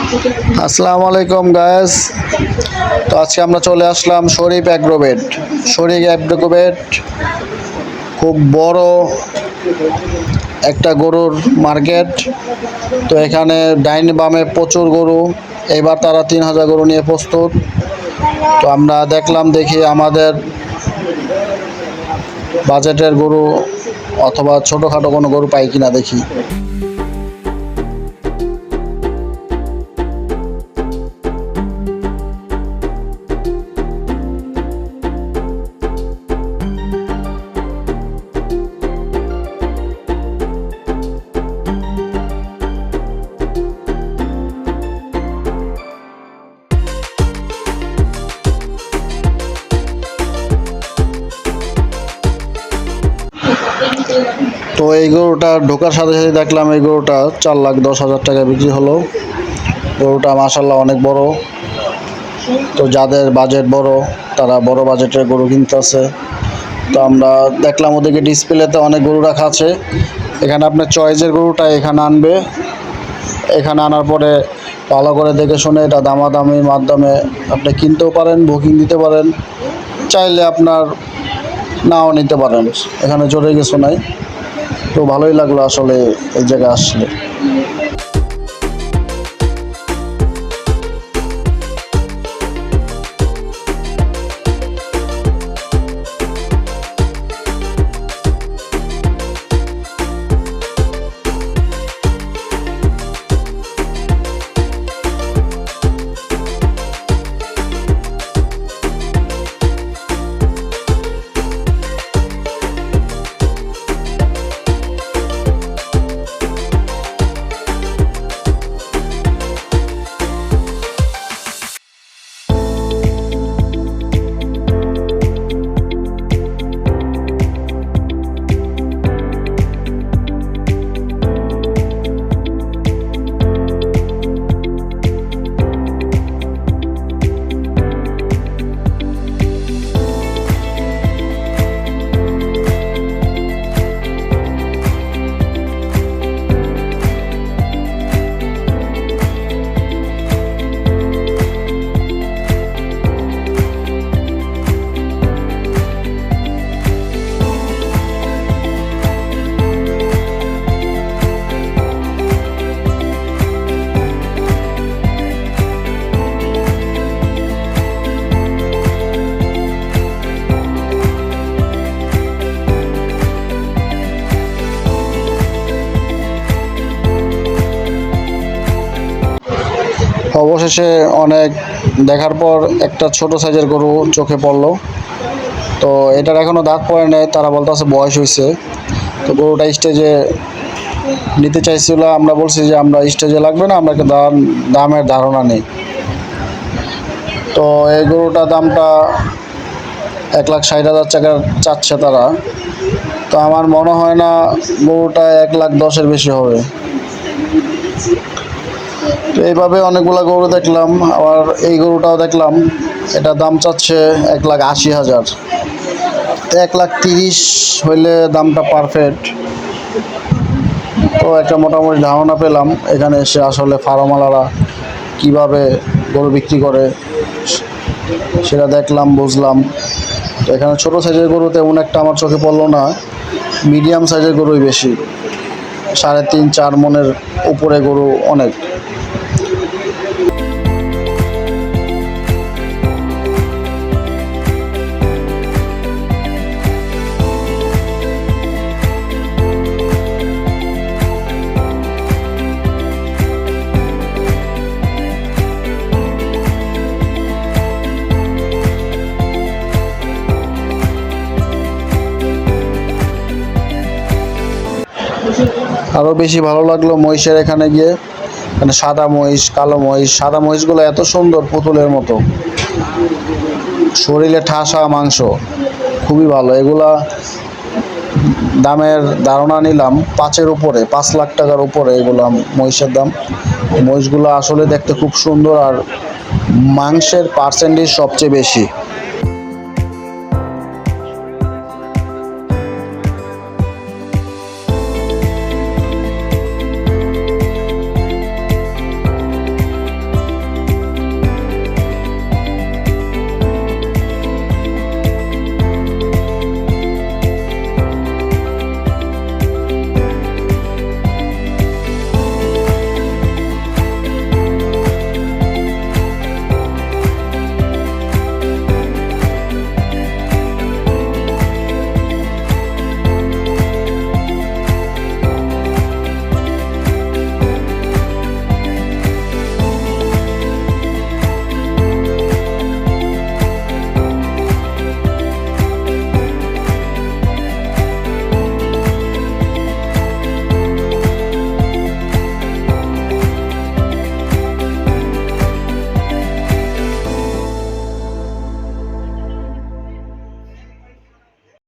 আসসালামু আলাইকুম গাইস। তো আজকে আমরা চলে আসলাম শরীফ অ্যাগ্রোভেট। শরীফ অ্যাগ্রোভেট খুব বড় একটা গরুর মার্কেট। তো এখানে ডাইন বামে প্রচুর গরু, এবার তারা 3000 গরু নিয়ে প্রস্তুত। তো আমরা দেখি আমাদের বাজেটের গরু অথবা ছোটোখাটো কোনো গরু পাই কিনা দেখি। তো এই গরুটা ঢোকার সাথে সাথে দেখলাম এই গরুটা 4,10,000 টাকা বিক্রি হলো। গরুটা মাশাআল্লাহ অনেক বড়। তো যাদের বাজেট বড় তারা বড় বাজেটের গরু কিনতেছে। তো আমরা দেখলাম ওদিকে ডিসপ্লেতে অনেক গরু রাখা আছে। এখানে আপনার চয়েসের গরুটা এখানে আনবে। এখানে আনার পরে ভালো করে দেখে শুনে এটা দামাদামির মাধ্যমে আপনি কিনতেও পারেন, বুকিং দিতে পারেন, চাইলে আপনার নাও নিতে পারেন। এখানে জোরে কিছু নাই। তো ভালোই লাগলো আসলে এই জায়গায় আসলে। অবশেষে অনেক দেখার পর একটা ছোট সাইজের গরু চোখে পড়লো। তো এটার এখনো দাঁত পড়ে নাই, তারা বলতেছে বয়স হয়েছে। তো গরুটা স্টেজে নিতে চাইছিল, আমরা বলছি যে আমরা স্টেজে লাগবে না, আমরা দামের ধারণা নেই। তো এই গরুটার দামটা 1,60,000 টাকা চাচ্ছে তারা। তো আমার মনে হয় না গরুটা 1,10,000-এর বেশি হবে। তো এইভাবে অনেকগুলো গরু দেখলাম, আবার এই গরুটাও দেখলাম, এটা দাম চাচ্ছে 1,80,000। 1,30,000 হইলে দামটা পারফেক্ট। তো একটা মোটামুটি ধারণা পেলাম এখানে এসে আসলে ফার্মওয়ালারা কীভাবে গরু বিক্রি করে সেটা দেখলাম, বুঝলাম। তো এখানে ছোটো সাইজের গরু তেমন একটা আমার চোখে পড়লো না, মিডিয়াম সাইজের গরুই বেশি। 3.5-4 মনের উপরে গরু অনেক। আরও বেশি ভালো লাগলো মহিষের এখানে গিয়ে। মানে সাদা মহিষ, কালো মহিষ। সাদা মহিষগুলো এত সুন্দর, পুতুলের মতো, শরীরে ঠাসা মাংস, খুবই ভালো। এগুলা দামের ধারণা নিলাম 5-এর উপরে, 5 লাখ টাকার উপরে এগুলো মহিষের দাম। মহিষগুলো আসলে দেখতে খুব সুন্দর আর মাংসের পার্সেন্টেজ সবচেয়ে বেশি।